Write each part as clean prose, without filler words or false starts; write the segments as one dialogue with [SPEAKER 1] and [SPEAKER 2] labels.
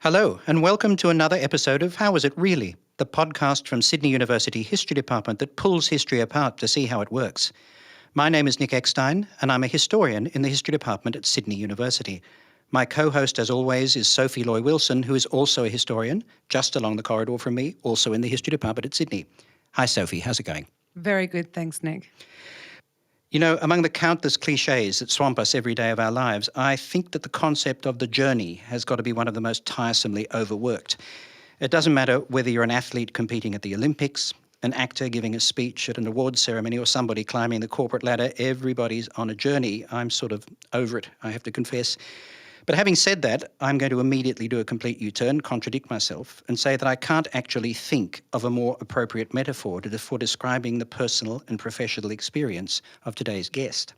[SPEAKER 1] Hello, and welcome to another episode of How Was It Really?, the podcast from Sydney University History Department that pulls history apart to see how it works. My name is Nick Eckstein, and I'm a historian in the History Department at Sydney University. My co-host, as always, is Sophie Loy-Wilson, who is also a historian, just along the corridor from me, also in the History Department at Sydney. Hi, Sophie. How's it going?
[SPEAKER 2] Very good, thanks, Nick.
[SPEAKER 1] You know, among the countless cliches that swamp us every day of our lives, I think that the concept of the journey has got to be one of the most tiresomely overworked. It doesn't matter whether you're an athlete competing at the Olympics, an actor giving a speech at an awards ceremony, or somebody climbing the corporate ladder. Everybody's on a journey. I'm sort of over it, I have to confess. But having said that, I'm going to immediately do a complete U-turn, contradict myself, and say that I can't actually think of a more appropriate metaphor for describing the personal and professional experience of today's guest.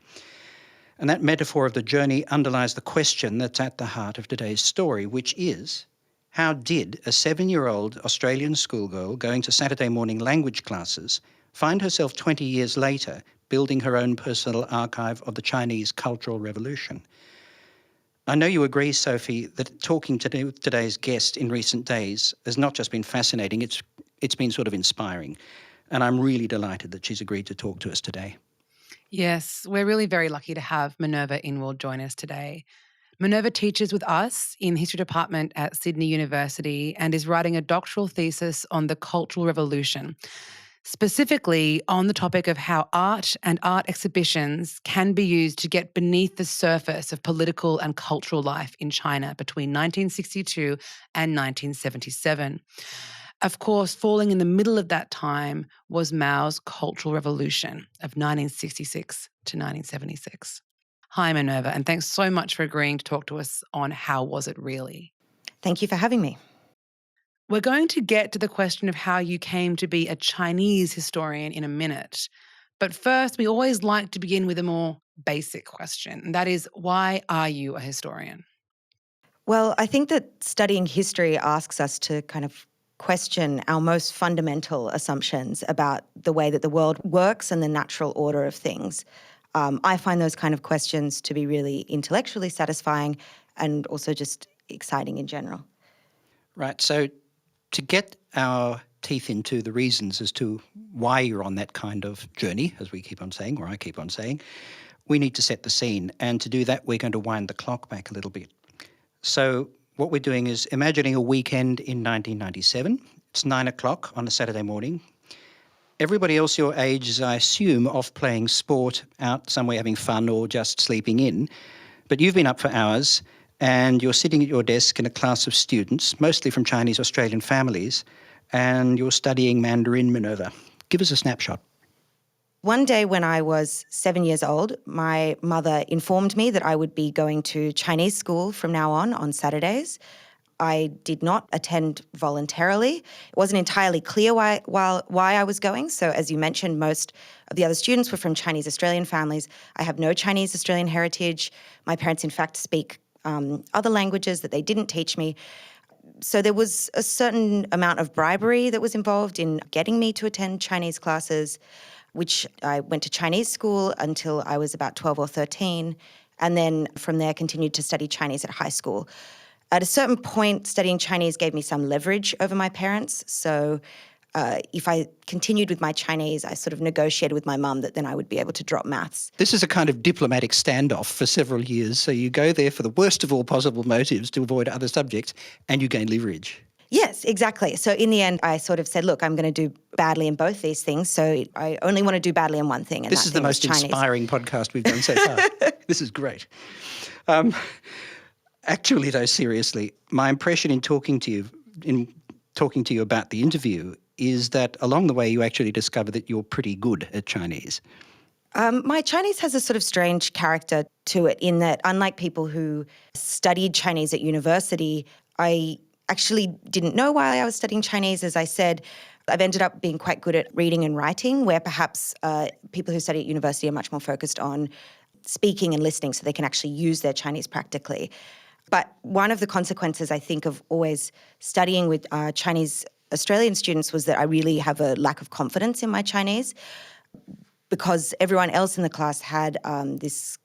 [SPEAKER 1] And that metaphor of the journey underlies the question that's at the heart of today's story, which is, how did a 7-year-old Australian schoolgirl going to Saturday morning language classes find herself 20 years later building her own personal archive of the Chinese Cultural Revolution? I know you agree, Sophie, that talking to today's guest in recent days has not just been fascinating, it's been sort of inspiring. And I'm really delighted that she's agreed to talk to us today.
[SPEAKER 2] Yes, we're really very lucky to have Minerva Inwald join us today. Minerva teaches with us in the History Department at Sydney University and is writing a doctoral thesis on the Cultural Revolution, specifically on the topic of how art and art exhibitions can be used to get beneath the surface of political and cultural life in China between 1962 and 1977. Of course, falling in the middle of that time was Mao's Cultural Revolution of 1966 to 1976. Hi, Minerva, and thanks so much for agreeing to talk to us on How Was It Really?
[SPEAKER 3] Thank you for having me.
[SPEAKER 2] We're going to get to the question of how you came to be a Chinese historian in a minute. But first, we always like to begin with a more basic question, and that is, why are you a historian?
[SPEAKER 3] Well, I think that studying history asks us to kind of question our most fundamental assumptions about the way that the world works and the natural order of things. I find those kind of questions to be really intellectually satisfying and also just exciting in general.
[SPEAKER 1] Right, so to get our teeth into the reasons as to why you're on that kind of journey, as we keep on saying, or I keep on saying, we need to set the scene. And to do that, we're going to wind the clock back a little bit. So what we're doing is imagining a weekend in 1997. It's 9 o'clock on a Saturday morning. Everybody else your age is, I assume, off playing sport, out somewhere having fun or just sleeping in. But you've been up for hours and you're sitting at your desk in a class of students, mostly from Chinese Australian families, and you're studying Mandarin, Minerva. Give us a snapshot.
[SPEAKER 3] One day when I was 7 years old, my mother informed me that I would be going to Chinese school from now on Saturdays. I did not attend voluntarily. It wasn't entirely clear why I was going. So as you mentioned, most of the other students were from Chinese Australian families. I have no Chinese Australian heritage. My parents, in fact, speak other languages that they didn't teach me. So there was a certain amount of bribery that was involved in getting me to attend Chinese classes, which I went to Chinese school until I was about 12 or 13, and then from there continued to study Chinese at high school. At a certain point, studying Chinese gave me some leverage over my parents. So if I continued with my Chinese, I sort of negotiated with my mum that then I would be able to drop maths.
[SPEAKER 1] This is a kind of diplomatic standoff for several years. So you go there for the worst of all possible motives to avoid other subjects, and you gain leverage.
[SPEAKER 3] Yes, exactly. So in the end, I sort of said, look, I'm going to do badly in both these things. So I only want to do badly in one thing. And
[SPEAKER 1] this is the most inspiring podcast we've done so far. This is great. Actually, though, seriously, my impression in talking to you about the interview is that along the way you actually discover that you're pretty good at Chinese.
[SPEAKER 3] My Chinese has a sort of strange character to it in that, unlike people who studied Chinese at university, I actually didn't know why I was studying Chinese. As I said, I've ended up being quite good at reading and writing, where perhaps people who study at university are much more focused on speaking and listening so they can actually use their Chinese practically. But one of the consequences, I think, of always studying with Chinese Australian students was that I really have a lack of confidence in my Chinese because everyone else in the class had this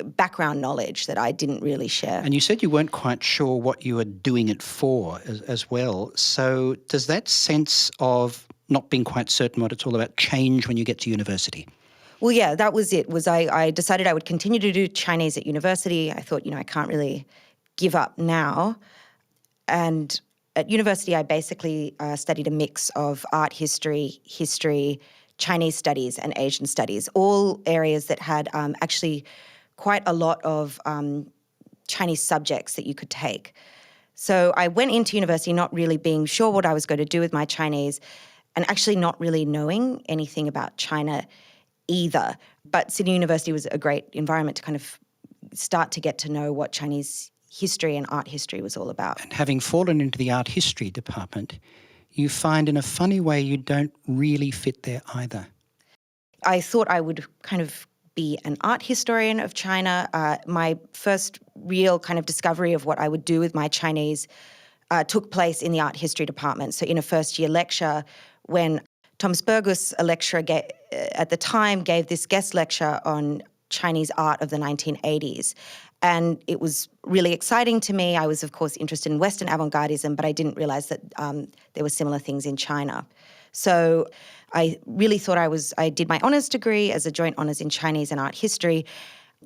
[SPEAKER 3] background knowledge that I didn't really share.
[SPEAKER 1] And you said you weren't quite sure what you were doing it for as well. So does that sense of not being quite certain what it's all about change when you get to university?
[SPEAKER 3] Well, yeah, that was it. I decided I would continue to do Chinese at university. I thought, I can't really give up now. And at university, I basically studied a mix of art history, Chinese studies, and Asian studies, all areas that had actually quite a lot of Chinese subjects that you could take. So I went into university not really being sure what I was going to do with my Chinese and actually not really knowing anything about China either. But Sydney University was a great environment to kind of start to get to know what Chinese history and art history was all about.
[SPEAKER 1] And having fallen into the art history department, you find in a funny way you don't really fit there either.
[SPEAKER 3] I thought I would kind of be an art historian of China. My first real kind of discovery of what I would do with my Chinese took place in the art history department. So in a first year lecture, when Thomas Burgos, a lecturer at the time, gave this guest lecture on Chinese art of the 1980s. And it was really exciting to me. I was, of course, interested in Western avant-gardism, but I didn't realize that there were similar things in China. So I really thought I did my honours degree as a joint honours in Chinese and art history.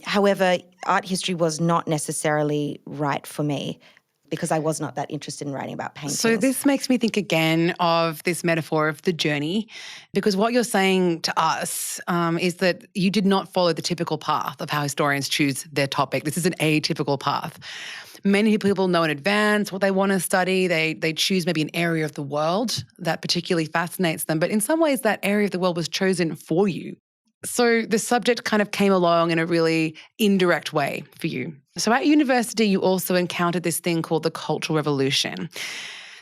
[SPEAKER 3] However, art history was not necessarily right for me because I was not that interested in writing about paintings.
[SPEAKER 2] So this makes me think again of this metaphor of the journey, because what you're saying to us is that you did not follow the typical path of how historians choose their topic. This is an atypical path. Many people know in advance what they want to study. They choose maybe an area of the world that particularly fascinates them, but in some ways that area of the world was chosen for you. So the subject kind of came along in a really indirect way for you. So at university, you also encountered this thing called the Cultural Revolution.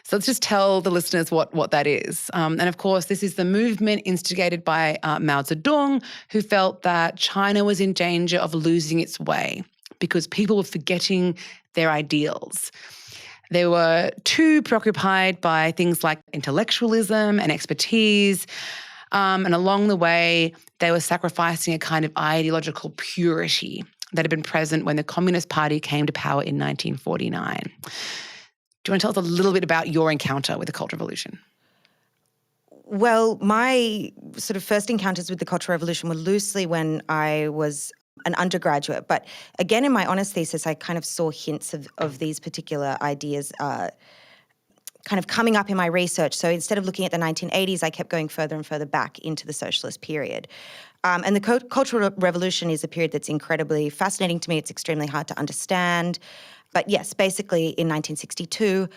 [SPEAKER 2] So let's just tell the listeners what that is. And of course, this is the movement instigated by Mao Zedong, who felt that China was in danger of losing its way because people were forgetting their ideals. They were too preoccupied by things like intellectualism and expertise. And along the way, they were sacrificing a kind of ideological purity that had been present when the Communist Party came to power in 1949. Do you want to tell us a little bit about your encounter with the Cultural Revolution?
[SPEAKER 3] Well, my sort of first encounters with the Cultural Revolution were loosely when I was an undergraduate. But again, in my honours thesis, I kind of saw hints of these particular ideas kind of coming up in my research. So instead of looking at the 1980s, I kept going further and further back into the socialist period. And the Cultural Revolution is a period that's incredibly fascinating to me. It's extremely hard to understand. But yes, basically in 1962,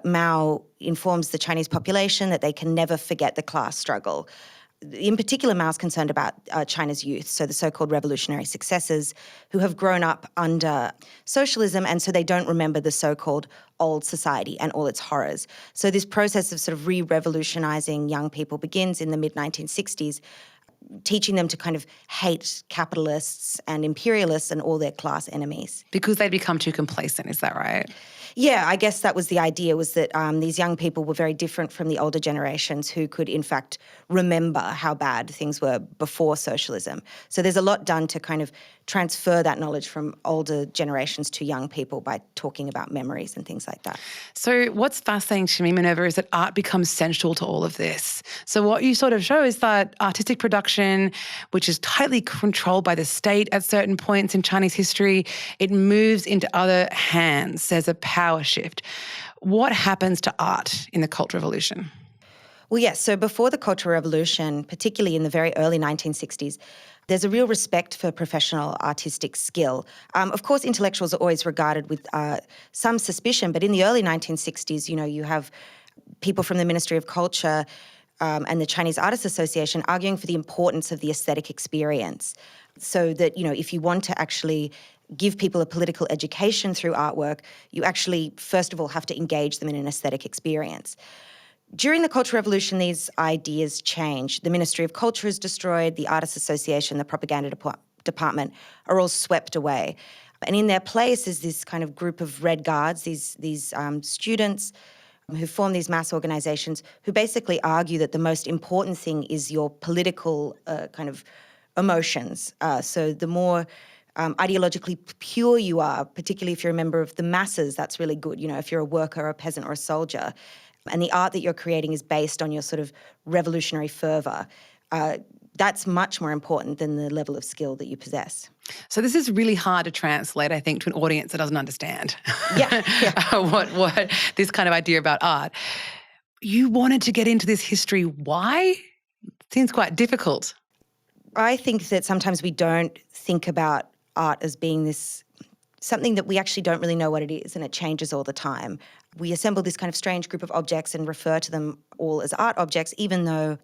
[SPEAKER 3] Mao informs the Chinese population that they can never forget the class struggle. In particular, Mao's concerned about China's youth, so the so-called revolutionary successors who have grown up under socialism, and so they don't remember the so-called old society and all its horrors. So this process of sort of re-revolutionizing young people begins in the mid-1960s, teaching them to kind of hate capitalists and imperialists and all their class enemies.
[SPEAKER 2] Because they'd become too complacent, is that right?
[SPEAKER 3] Yeah, I guess that was the idea, was that these young people were very different from the older generations who could, in fact, remember how bad things were before socialism. So there's a lot done to kind of transfer that knowledge from older generations to young people by talking about memories and things like that.
[SPEAKER 2] So what's fascinating to me, Minerva, is that art becomes central to all of this. So what you sort of show is that artistic production, which is tightly controlled by the state at certain points in Chinese history, it moves into other hands. There's a power shift. What happens to art in the Cultural Revolution?
[SPEAKER 3] Well, yes. So before the Cultural Revolution, particularly in the very early 1960s, there's a real respect for professional artistic skill. Of course, intellectuals are always regarded with some suspicion, but in the early 1960s, you have people from the Ministry of Culture and the Chinese Artists Association arguing for the importance of the aesthetic experience, so that, if you want to actually give people a political education through artwork, you actually, first of all, have to engage them in an aesthetic experience. During the Cultural Revolution, these ideas change. The Ministry of Culture is destroyed, the Artists Association, the Propaganda Department are all swept away. And in their place is this kind of group of Red Guards, these students who form these mass organizations who basically argue that the most important thing is your political kind of emotions. So the more ideologically pure you are, particularly if you're a member of the masses, that's really good. You know, if you're a worker or a peasant or a soldier, and the art that you're creating is based on your sort of revolutionary fervour, that's much more important than the level of skill that you possess.
[SPEAKER 2] So this is really hard to translate, I think, to an audience that doesn't understand what this kind of idea about art. You wanted to get into this history. Why? Seems quite difficult.
[SPEAKER 3] I think that sometimes we don't think about art as being this something that we actually don't really know what it is, and it changes all the time. We assemble this kind of strange group of objects and refer to them all as art objects, even though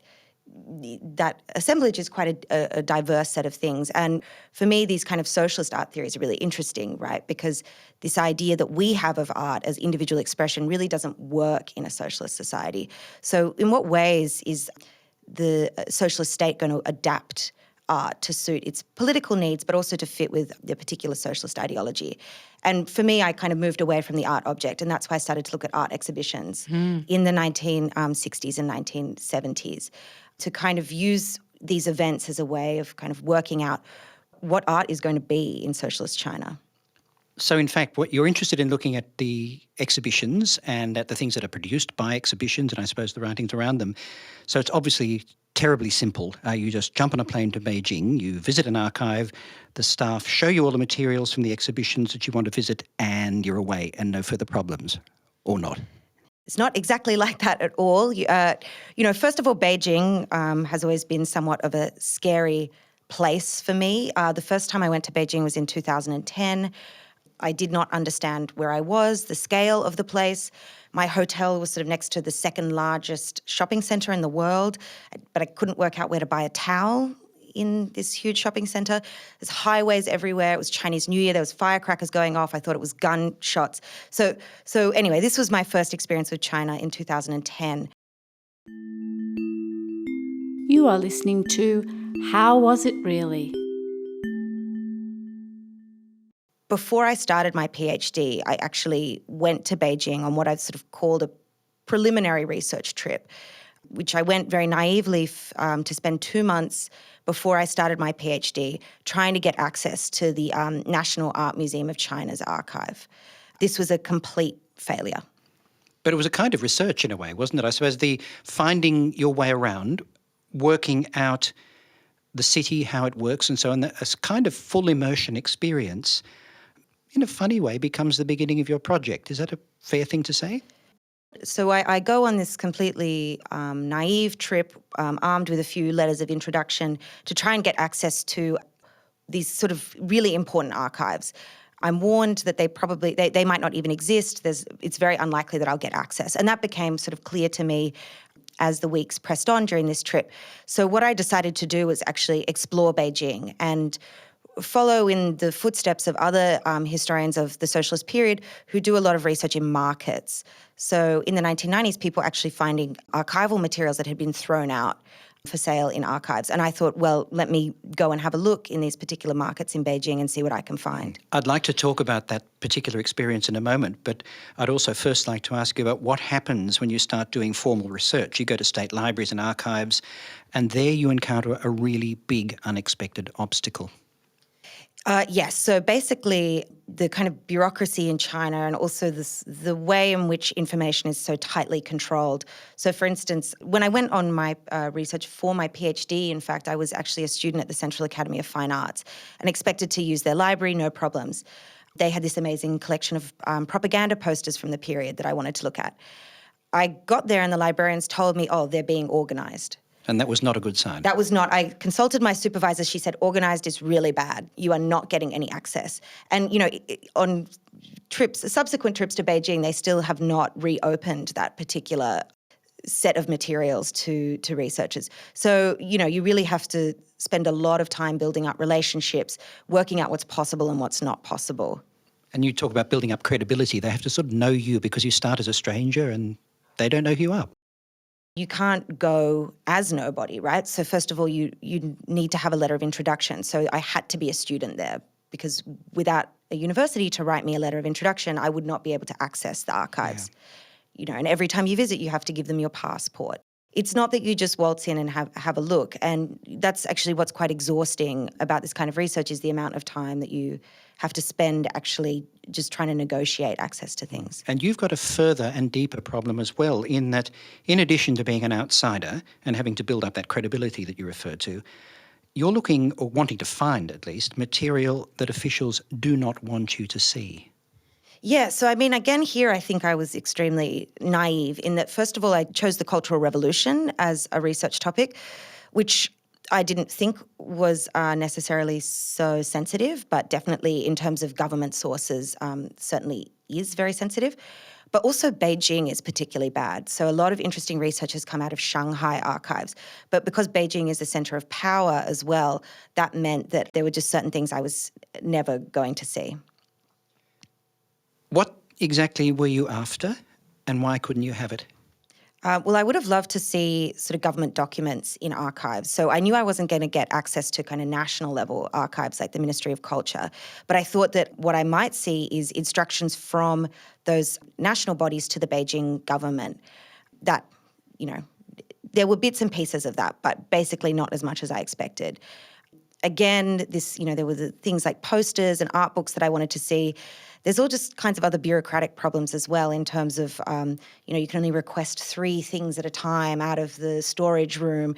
[SPEAKER 3] that assemblage is quite a diverse set of things. And for me, these kind of socialist art theories are really interesting, right? Because this idea that we have of art as individual expression really doesn't work in a socialist society. So in what ways is the socialist state going to adapt art to suit its political needs, but also to fit with the particular socialist ideology? And for me, I kind of moved away from the art object, and that's why I started to look at art exhibitions in the 1960s and 1970s to kind of use these events as a way of kind of working out what art is going to be in socialist China.
[SPEAKER 1] So in fact, what you're interested in looking at the exhibitions and at the things that are produced by exhibitions and I suppose the writings around them. So it's obviously terribly simple. You just jump on a plane to Beijing, you visit an archive, the staff show you all the materials from the exhibitions that you want to visit, and you're away and no further problems, or not.
[SPEAKER 3] It's not exactly like that at all. First of all, Beijing has always been somewhat of a scary place for me. The first time I went to Beijing was in 2010. I did not understand where I was, the scale of the place. My hotel was sort of next to the second largest shopping centre in the world, but I couldn't work out where to buy a towel in this huge shopping centre. There's highways everywhere. It was Chinese New Year. There was firecrackers going off. I thought it was gunshots. So anyway, this was my first experience with China in 2010.
[SPEAKER 4] You are listening to How Was It Really?
[SPEAKER 3] Before I started my PhD, I actually went to Beijing on what I've sort of called a preliminary research trip, which I went very naively to spend 2 months before I started my PhD trying to get access to the National Art Museum of China's archive. This was a complete failure.
[SPEAKER 1] But it was a kind of research in a way, wasn't it? I suppose the finding your way around, working out the city, how it works and so on, a kind of full immersion experience in a funny way becomes the beginning of your project. Is that a fair thing to say?
[SPEAKER 3] So I go on this completely naive trip, armed with a few letters of introduction to try and get access to these sort of really important archives. I'm warned that they might not even exist. It's very unlikely that I'll get access. And that became sort of clear to me as the weeks pressed on during this trip. So what I decided to do was actually explore Beijing and follow in the footsteps of other historians of the socialist period who do a lot of research in markets. So in the 1990s, people were actually finding archival materials that had been thrown out for sale in archives. And I thought, well, let me go and have a look in these particular markets in Beijing and see what I can find.
[SPEAKER 1] I'd like to talk about that particular experience in a moment, but I'd also first like to ask you about what happens when you start doing formal research. You go to state libraries and archives, and there you encounter a really big unexpected obstacle.
[SPEAKER 3] Yes. So basically, the kind of bureaucracy in China and also the way in which information is so tightly controlled. So, for instance, when I went on my research for my PhD, in fact, I was actually a student at the Central Academy of Fine Arts and expected to use their library, no problems. They had this amazing collection of propaganda posters from the period that I wanted to look at. I got there and the librarians told me, oh, they're being organised.
[SPEAKER 1] And that was not a good sign.
[SPEAKER 3] That was not. I consulted my supervisor. She said, organised is really bad. You are not getting any access. And, on subsequent trips to Beijing, they still have not reopened that particular set of materials to researchers. So, you really have to spend a lot of time building up relationships, working out what's possible and what's not possible.
[SPEAKER 1] And you talk about building up credibility. They have to sort of know you because you start as a stranger and they don't know who you are.
[SPEAKER 3] You can't go as nobody, right? So first of all, you need to have a letter of introduction. So I had to be a student there because without a university to write me a letter of introduction, I would not be able to access the archives. Yeah. And every time you visit, you have to give them your passport. It's not that you just waltz in and have a look. And that's actually what's quite exhausting about this kind of research is the amount of time that you have to spend actually just trying to negotiate access to things.
[SPEAKER 1] And you've got a further and deeper problem as well, in that in addition to being an outsider and having to build up that credibility that you referred to, you're looking, or wanting to find at least, material that officials do not want you to see.
[SPEAKER 3] Yeah, so I mean, again, here I think I was extremely naive in that, first of all, I chose the Cultural Revolution as a research topic, which I didn't think was necessarily so sensitive, but definitely in terms of government sources, certainly is very sensitive. But also Beijing is particularly bad. So a lot of interesting research has come out of Shanghai archives. But because Beijing is a centre of power as well, that meant that there were just certain things I was never going to see.
[SPEAKER 1] What exactly were you after, and why couldn't you have it?
[SPEAKER 3] Well, I would have loved to see sort of government documents in archives. So I knew I wasn't going to get access to kind of national level archives like the Ministry of Culture. But I thought that what I might see is instructions from those national bodies to the Beijing government that, there were bits and pieces of that, but basically not as much as I expected. Again, there were the things like posters and art books that I wanted to see. There's all just kinds of other bureaucratic problems as well in terms of, you can only request 3 things at a time out of the storage room.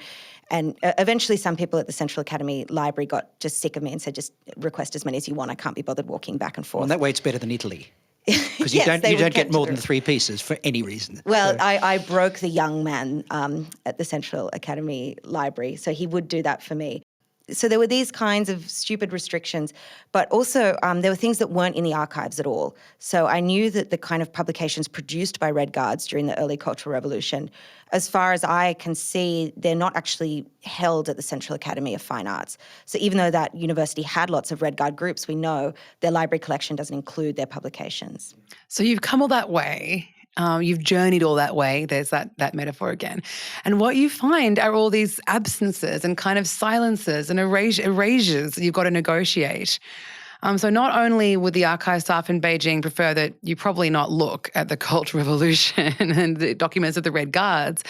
[SPEAKER 3] And eventually some people at the Central Academy Library got just sick of me and said, just request as many as you want. I can't be bothered walking back and forth.
[SPEAKER 1] Well, that way it's better than Italy. Because
[SPEAKER 3] Yes,
[SPEAKER 1] you don't get more than 3 pieces for any reason.
[SPEAKER 3] Well,
[SPEAKER 1] So-
[SPEAKER 3] I broke the young man at the Central Academy Library, so he would do that for me. So there were these kinds of stupid restrictions, but also there were things that weren't in the archives at all. So I knew that the kind of publications produced by Red Guards during the early Cultural Revolution, as far as I can see, they're not actually held at the Central Academy of Fine Arts. So even though that university had lots of Red Guard groups, we know their library collection doesn't include their publications.
[SPEAKER 2] So you've come all that way. You've journeyed all that way. There's that metaphor again. And what you find are all these absences and kind of silences and erasures that you've got to negotiate. So not only would the archive staff in Beijing prefer that you probably not look at the Cultural Revolution and the documents of the Red Guards,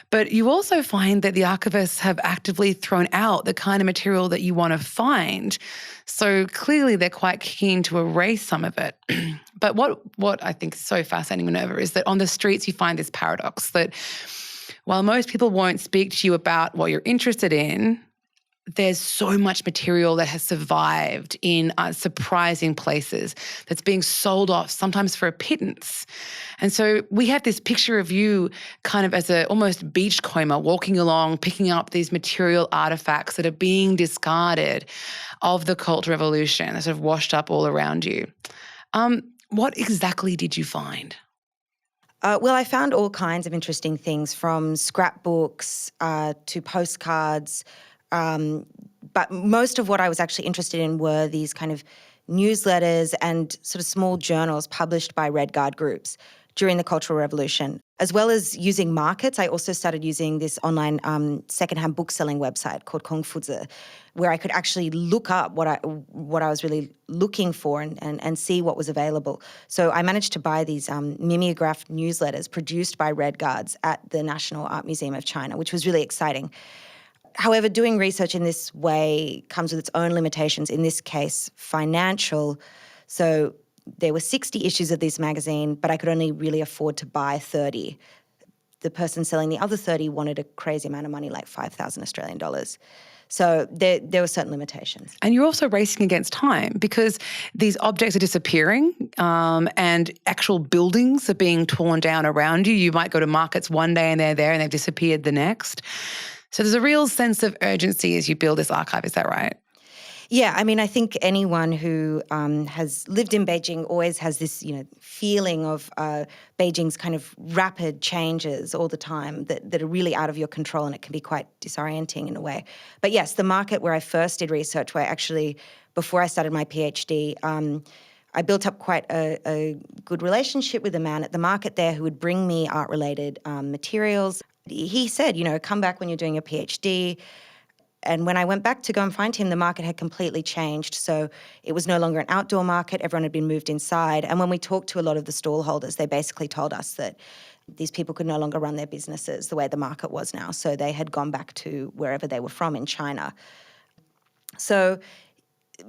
[SPEAKER 2] but you also find that the archivists have actively thrown out the kind of material that you want to find. So clearly they're quite keen to erase some of it. But what I think is so fascinating, Minerva, is that on the streets you find this paradox that while most people won't speak to you about what you're interested in, there's so much material that has survived in surprising places that's being sold off, sometimes for a pittance. And so we have this picture of you kind of as a almost beachcomber walking along, picking up these material artifacts that are being discarded of the Cultural Revolution, that sort of washed up all around you. What exactly did you find?
[SPEAKER 3] Well, I found all kinds of interesting things, from scrapbooks to postcards. But most of what I was actually interested in were these kind of newsletters and sort of small journals published by Red Guard groups during the Cultural Revolution. As well as using markets, I also started using this online secondhand bookselling website called Kongfuzi, where I could actually look up what I was really looking for and see what was available. So I managed to buy these mimeographed newsletters produced by Red Guards at the National Art Museum of China, which was really exciting. However, doing research in this way comes with its own limitations, in this case, financial. So there were 60 issues of this magazine, but I could only really afford to buy 30. The person selling the other 30 wanted a crazy amount of money, like 5,000 Australian dollars. So there were certain limitations.
[SPEAKER 2] And you're also racing against time because these objects are disappearing and actual buildings are being torn down around you. You might go to markets one day and they're there and they've disappeared the next. So there's a real sense of urgency as you build this archive, is that right?
[SPEAKER 3] Yeah, I mean, I think anyone who has lived in Beijing always has this, feeling of Beijing's kind of rapid changes all the time that are really out of your control, and it can be quite disorienting in a way. But yes, the market where I first did research, where actually, before I started my PhD, I built up quite a good relationship with a man at the market there who would bring me art-related materials. He said, come back when you're doing your PhD. And when I went back to go and find him, the market had completely changed. So it was no longer an outdoor market. Everyone had been moved inside. And when we talked to a lot of the stall holders, they basically told us that These people could no longer run their businesses the way the market was now. So they had gone back to wherever they were from in China. So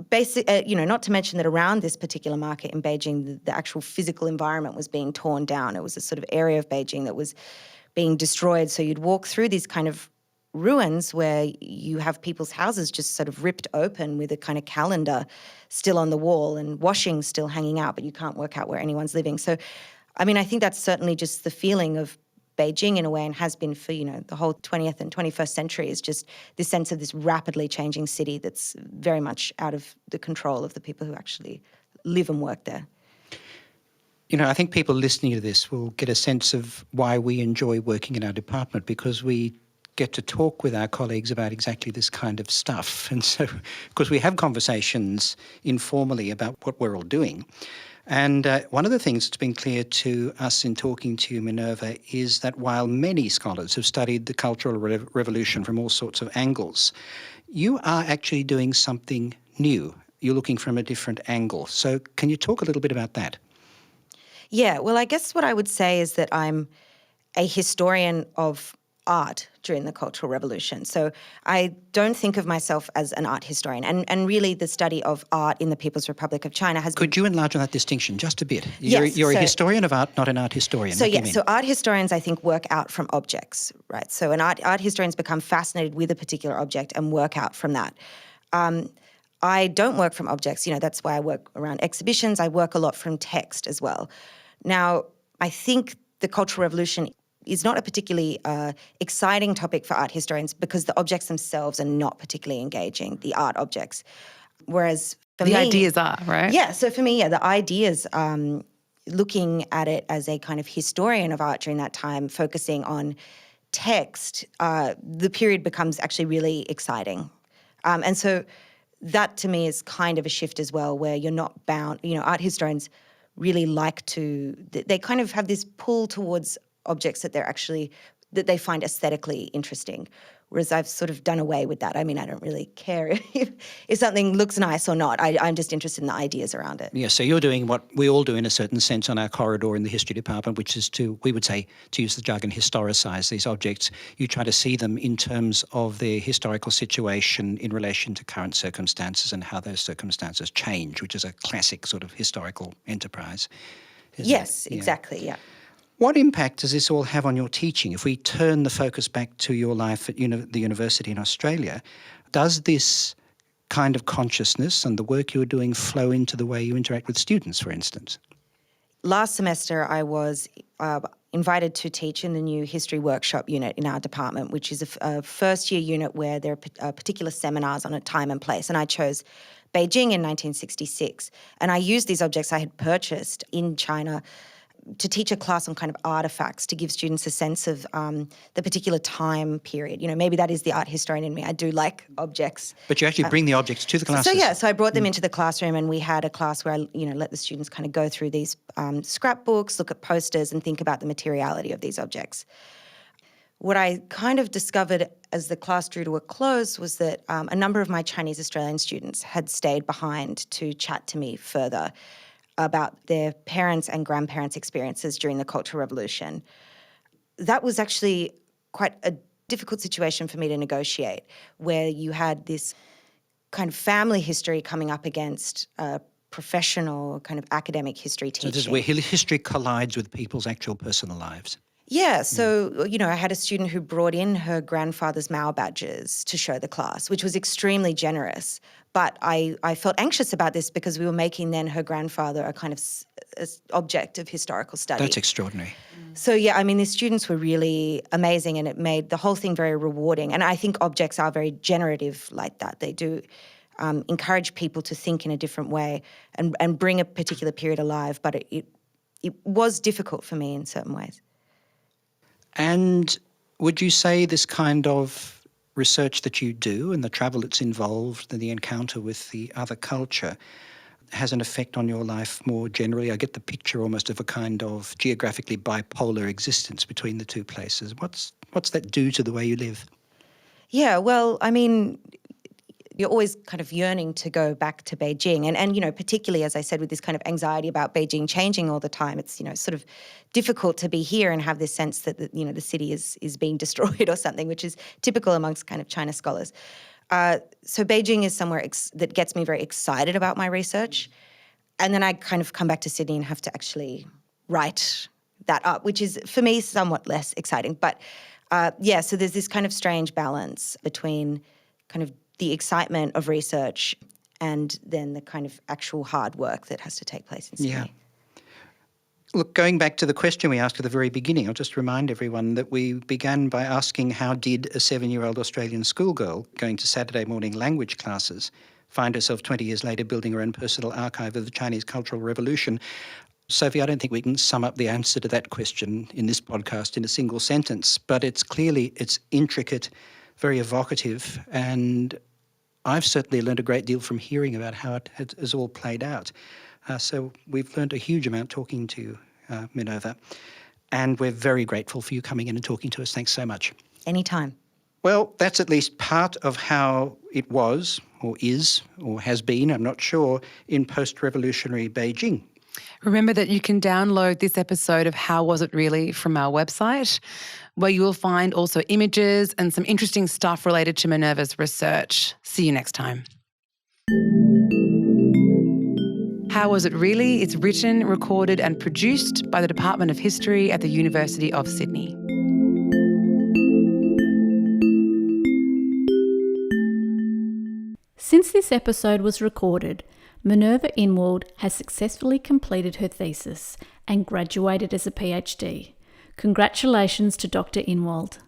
[SPEAKER 3] not to mention that around this particular market in Beijing, the actual physical environment was being torn down. It was a sort of area of Beijing that was being destroyed. So you'd walk through these kind of ruins where you have people's houses just sort of ripped open with a kind of calendar still on the wall and washing still hanging out, but you can't work out where anyone's living. So, I mean, I think that's certainly just the feeling of Beijing in a way, and has been for, the whole 20th and 21st century, is just this sense of this rapidly changing city that's very much out of the control of the people who actually live and work there.
[SPEAKER 1] I think people listening to this will get a sense of why we enjoy working in our department, because we get to talk with our colleagues about exactly this kind of stuff. And so, of course, we have conversations informally about what we're all doing. And one of the things that's been clear to us in talking to you, Minerva, is that while many scholars have studied the Cultural Revolution from all sorts of angles, you are actually doing something new. You're looking from a different angle. So can you talk a little bit about that?
[SPEAKER 3] Yeah, well, I guess what I would say is that I'm a historian of art during the Cultural Revolution. So I don't think of myself as an art historian. And really the study of art in the People's Republic of China has
[SPEAKER 1] Could you enlarge on that distinction just a bit?
[SPEAKER 3] Yes,
[SPEAKER 1] You're a historian of art, not an art historian.
[SPEAKER 3] So so art historians, I think, work out from objects, right? So art historians become fascinated with a particular object and work out from that. I don't work from objects, that's why I work around exhibitions. I work a lot from text as well. Now, I think the Cultural Revolution is not a particularly exciting topic for art historians because the objects themselves are not particularly engaging, the art objects. Whereas for me...
[SPEAKER 2] The ideas are, right?
[SPEAKER 3] Yeah, so for me, the ideas, looking at it as a kind of historian of art during that time, focusing on text, the period becomes actually really exciting. And so that to me is kind of a shift as well, where you're not bound, art historians really like to, they kind of have this pull towards objects that that they find aesthetically interesting. Whereas I've sort of done away with that. I mean, I don't really care if something looks nice or not. I'm just interested in the ideas around it.
[SPEAKER 1] Yeah, so you're doing what we all do in a certain sense on our corridor in the history department, which is we would say, to use the jargon, historicise these objects. You try to see them in terms of their historical situation in relation to current circumstances and how those circumstances change, which is a classic sort of historical enterprise.
[SPEAKER 3] Yes, exactly, yeah.
[SPEAKER 1] What impact does this all have on your teaching? If we turn the focus back to your life at the university in Australia, does this kind of consciousness and the work you're doing flow into the way you interact with students, for instance?
[SPEAKER 3] Last semester, I was invited to teach in the new history workshop unit in our department, which is a first-year unit where there are particular seminars on a time and place, and I chose Beijing in 1966. And I used these objects I had purchased in China to teach a class on kind of artifacts, to give students a sense of the particular time period. Maybe that is the art historian in me. I do like objects.
[SPEAKER 1] But you actually bring the objects to the classes.
[SPEAKER 3] So I brought them into the classroom, and we had a class where I, let the students kind of go through these scrapbooks, look at posters, and think about the materiality of these objects. What I kind of discovered as the class drew to a close was that a number of my Chinese Australian students had stayed behind to chat to me further about their parents' and grandparents' experiences during the Cultural Revolution. That was actually quite a difficult situation for me to negotiate, where you had this kind of family history coming up against professional kind of academic history teaching.
[SPEAKER 1] So this is where history collides with people's actual personal lives.
[SPEAKER 3] Yeah, so, I had a student who brought in her grandfather's Mao badges to show the class, which was extremely generous. But I felt anxious about this because we were making then her grandfather a kind of object of historical study.
[SPEAKER 1] That's extraordinary.
[SPEAKER 3] So, yeah, the students were really amazing, and it made the whole thing very rewarding. And I think objects are very generative like that. They do encourage people to think in a different way and bring a particular period alive. But it was difficult for me in certain ways.
[SPEAKER 1] And would you say this kind of research that you do and the travel that's involved and the encounter with the other culture has an effect on your life more generally? I get the picture almost of a kind of geographically bipolar existence between the two places. What's that do to the way you live?
[SPEAKER 3] Yeah, well, you're always kind of yearning to go back to Beijing. And particularly, as I said, with this kind of anxiety about Beijing changing all the time, it's, sort of difficult to be here and have this sense that, the city is being destroyed or something, which is typical amongst kind of China scholars. So Beijing is somewhere that gets me very excited about my research. And then I kind of come back to Sydney and have to actually write that up, which is, for me, somewhat less exciting. But so there's this kind of strange balance between kind of the excitement of research and then the kind of actual hard work that has to take place in Sydney.
[SPEAKER 1] Yeah. Look, going back to the question we asked at the very beginning, I'll just remind everyone that we began by asking how did a 7-year-old Australian schoolgirl going to Saturday morning language classes find herself 20 years later building her own personal archive of the Chinese Cultural Revolution. Sophie, I don't think we can sum up the answer to that question in this podcast in a single sentence, but it's intricate, very evocative, and I've certainly learned a great deal from hearing about how it has all played out. So we've learned a huge amount talking to Minerva, and we're very grateful for you coming in and talking to us. Thanks so much.
[SPEAKER 3] Anytime.
[SPEAKER 1] Well, that's at least part of how it was, or is, or has been, I'm not sure, in post-revolutionary Beijing.
[SPEAKER 2] Remember that you can download this episode of How Was It Really from our website, where you will find also images and some interesting stuff related to Minerva's research. See you next time. How Was It Really? It's written, recorded and produced by the Department of History at the University of Sydney.
[SPEAKER 4] Since this episode was recorded, Minerva Inwald has successfully completed her thesis and graduated as a PhD. Congratulations to Dr. Inwald.